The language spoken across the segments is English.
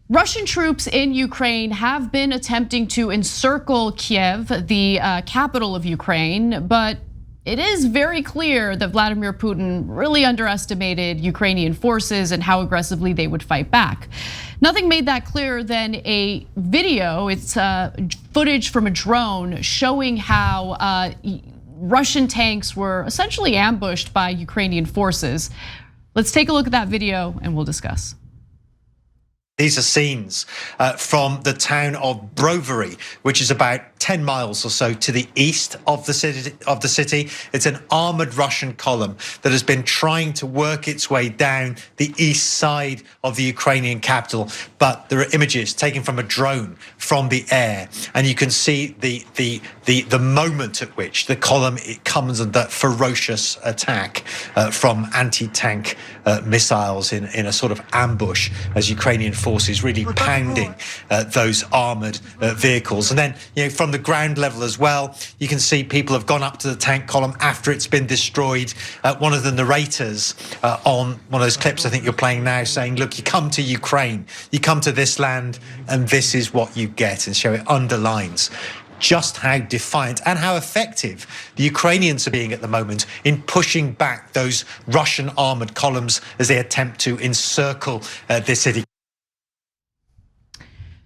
Russian troops in Ukraine have been attempting to encircle Kyiv, the capital of Ukraine, but it is very clear that Vladimir Putin really underestimated Ukrainian forces and how aggressively they would fight back. Nothing made that clearer than a video. It's footage from a drone showing how Russian tanks were essentially ambushed by Ukrainian forces. Let's take a look at that video and we'll discuss. These are scenes from the town of Brovary, which is about 10 miles or so to the east of the city. It's an armored Russian column that has been trying to work its way down the east side of the Ukrainian capital. But there are images taken from a drone from the air, and you can see the moment at which the column comes under ferocious attack from anti-tank missiles in a sort of ambush as Ukrainian forces really pounding those armored vehicles. And then, from the ground level as well, you can see people have gone up to the tank column after it's been destroyed. One of the narrators on one of those clips I think you're playing now saying, look, you come to Ukraine, you come to this land, and this is what you get. And so it underlines just how defiant and how effective the Ukrainians are being at the moment in pushing back those Russian armored columns as they attempt to encircle this city.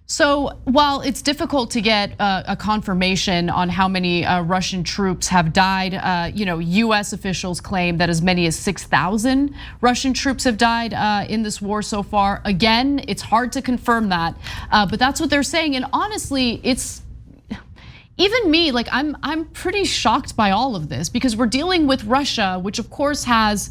So while it's difficult to get a confirmation on how many Russian troops have died, US officials claim that as many as 6,000 Russian troops have died in this war so far. Again, it's hard to confirm that, but that's what they're saying. And honestly, it's even me, like I'm pretty shocked by all of this because we're dealing with Russia, which of course has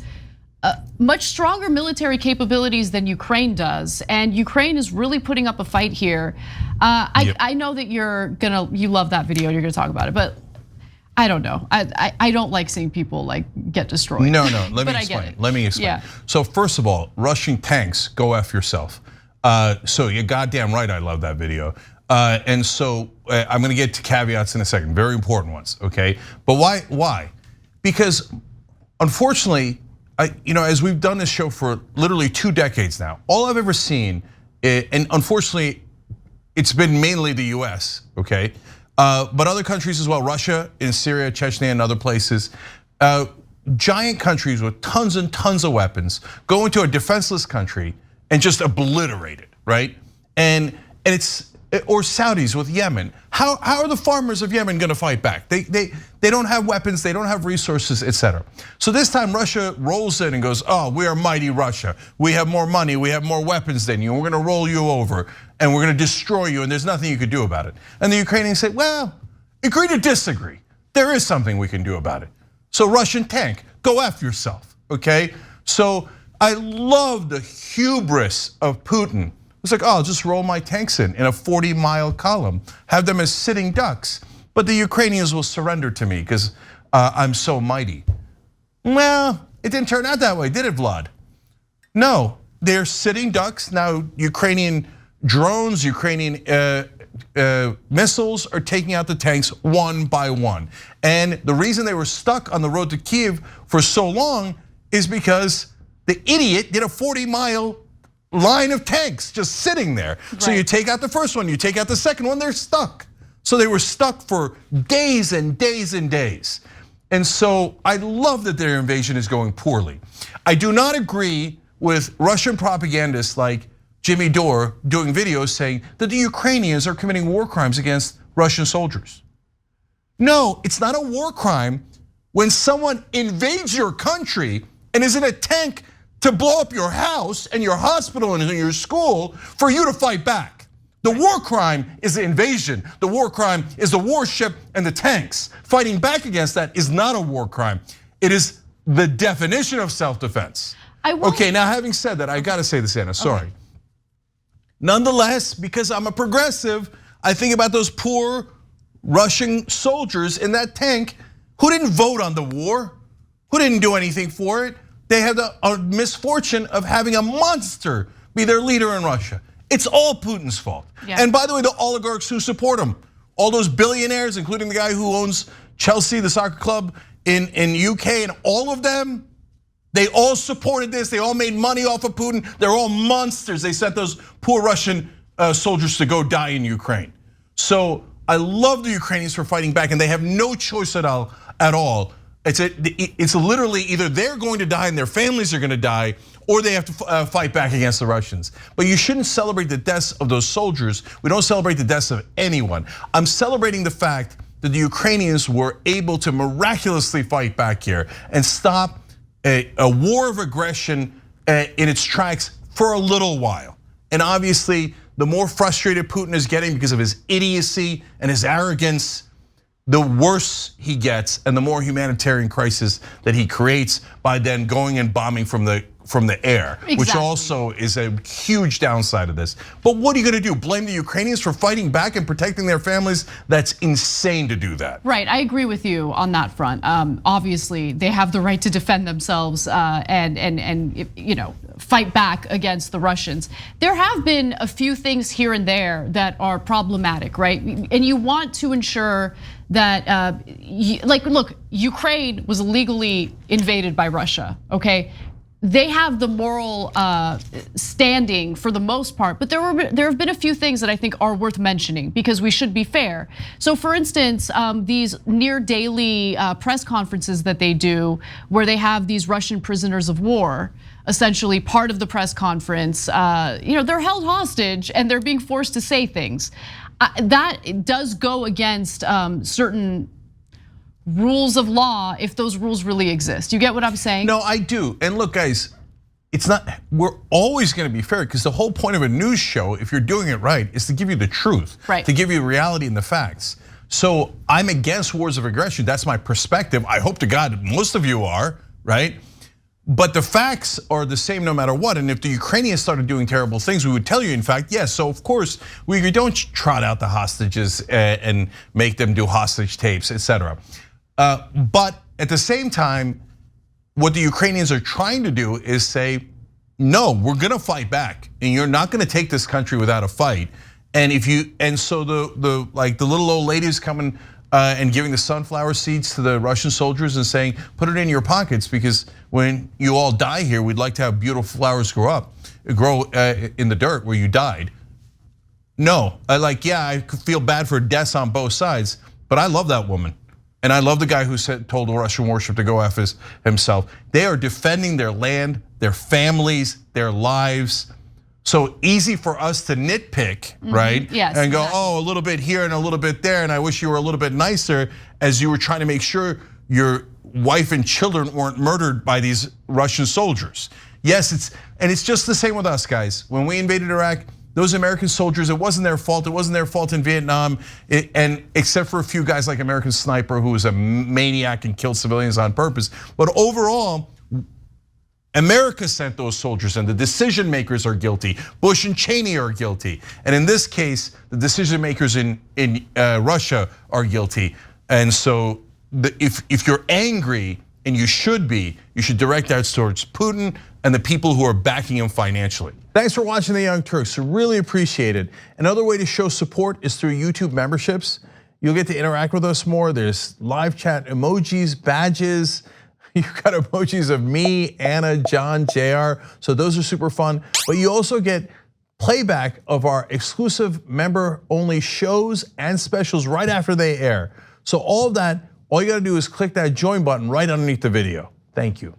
much stronger military capabilities than Ukraine does, and Ukraine is really putting up a fight here. I know that you love that video and you're gonna talk about it, but I don't know. I don't like seeing people like get destroyed. No, let me explain. Let me explain. Yeah. So first of all, Russian tanks, go F yourself. So you're goddamn right. I love that video. And so I'm gonna get to caveats in a second, very important ones, okay? But why? Because unfortunately, as we've done this show for literally 2 decades now, all I've ever seen, and unfortunately, it's been mainly the US, okay? But other countries as well, Russia, in Syria, Chechnya, and other places, giant countries with tons and tons of weapons go into a defenseless country and just obliterate it, right? And it's, or Saudis with Yemen. How are the farmers of Yemen gonna fight back? They don't have weapons, they don't have resources, etc. So this time Russia rolls in and goes, oh, we are mighty Russia. We have more money, we have more weapons than you, and we're gonna roll you over, and we're gonna destroy you, and there's nothing you could do about it. And the Ukrainians say, well, agree to disagree. There is something we can do about it. So Russian tank, go F yourself, okay? So I love the hubris of Putin. It's like, oh, I'll just roll my tanks in a 40-mile column, have them as sitting ducks, but the Ukrainians will surrender to me because I'm so mighty. Well, it didn't turn out that way, did it, Vlad? No, they're sitting ducks. Now, Ukrainian drones, Ukrainian missiles are taking out the tanks one by one. And the reason they were stuck on the road to Kyiv for so long is because the idiot did a 40-mile line of tanks just sitting there. Right. So you take out the first one, you take out the second one, they're stuck. So they were stuck for days and days and days. And so I love that their invasion is going poorly. I do not agree with Russian propagandists like Jimmy Dore doing videos saying that the Ukrainians are committing war crimes against Russian soldiers. No, it's not a war crime when someone invades your country and is in a tank to blow up your house and your hospital and your school for you to fight back. The war crime is the invasion. The war crime is the warship and the tanks. Fighting back against that is not a war crime. It is the definition of self-defense. Okay, now having said that, I gotta say this, Anna, sorry. Okay. Nonetheless, because I'm a progressive, I think about those poor Russian soldiers in that tank who didn't vote on the war, who didn't do anything for it. They had the misfortune of having a monster be their leader in Russia. It's all Putin's fault. Yeah. And by the way, the oligarchs who support him, all those billionaires, including the guy who owns Chelsea, the soccer club in UK, and all of them, they all supported this. They all made money off of Putin. They're all monsters. They sent those poor Russian soldiers to go die in Ukraine. So I love the Ukrainians for fighting back, and they have no choice at all. It's literally either they're going to die and their families are going to die, or they have to fight back against the Russians. But you shouldn't celebrate the deaths of those soldiers. We don't celebrate the deaths of anyone. I'm celebrating the fact that the Ukrainians were able to miraculously fight back here and stop a war of aggression in its tracks for a little while. And obviously, the more frustrated Putin is getting because of his idiocy and his arrogance, the worse he gets and the more humanitarian crisis that he creates by then going and bombing from the air, exactly. Which also is a huge downside of this. But what are you gonna do? Blame the Ukrainians for fighting back and protecting their families? That's insane to do that. Right, I agree with you on that front. Obviously, they have the right to defend themselves and fight back against the Russians. There have been a few things here and there that are problematic, right? And you want to ensure that, look, Ukraine was illegally invaded by Russia, okay? They have the moral standing for the most part, but there have been a few things that I think are worth mentioning because we should be fair. So for instance, these near daily press conferences that they do where they have these Russian prisoners of war, essentially part of the press conference, they're held hostage and they're being forced to say things. That does go against certain rules of law if those rules really exist. You get what I'm saying? No, I do. And look, guys, we're always gonna be fair because the whole point of a news show, if you're doing it right, is to give you the truth, right. To give you reality and the facts. So I'm against wars of aggression. That's my perspective. I hope to God most of you are, right? But the facts are the same no matter what. And if the Ukrainians started doing terrible things, we would tell you, in fact, yes. So of course, we don't trot out the hostages and make them do hostage tapes, etc. But at the same time, what the Ukrainians are trying to do is say, no, we're gonna fight back, and you're not gonna take this country without a fight. And so the little old lady is coming and giving the sunflower seeds to the Russian soldiers and saying, put it in your pockets because when you all die here, we'd like to have beautiful flowers grow in the dirt where you died. No, I feel bad for deaths on both sides, but I love that woman. And I love the guy who told the Russian warship to go after himself. They are defending their land, their families, their lives. So easy for us to nitpick, right? Yes, and go, oh, a little bit here and a little bit there, and I wish you were a little bit nicer as you were trying to make sure your wife and children weren't murdered by these Russian soldiers. Yes, it's just the same with us, guys. When we invaded Iraq, those American soldiers, it wasn't their fault. It wasn't their fault in Vietnam, and except for a few guys like American Sniper, who was a maniac and killed civilians on purpose. But overall, America sent those soldiers, and the decision makers are guilty. Bush and Cheney are guilty, and in this case, the decision makers in Russia are guilty. And so, if you're angry, and you should direct that towards Putin and the people who are backing him financially. Thanks for watching The Young Turks. Really appreciate it. Another way to show support is through YouTube memberships. You'll get to interact with us more. There's live chat emojis, badges. You've got emojis of me, Anna, John, JR. So those are super fun. But you also get playback of our exclusive member-only shows and specials right after they air. So all of that, all you gotta do is click that join button right underneath the video. Thank you.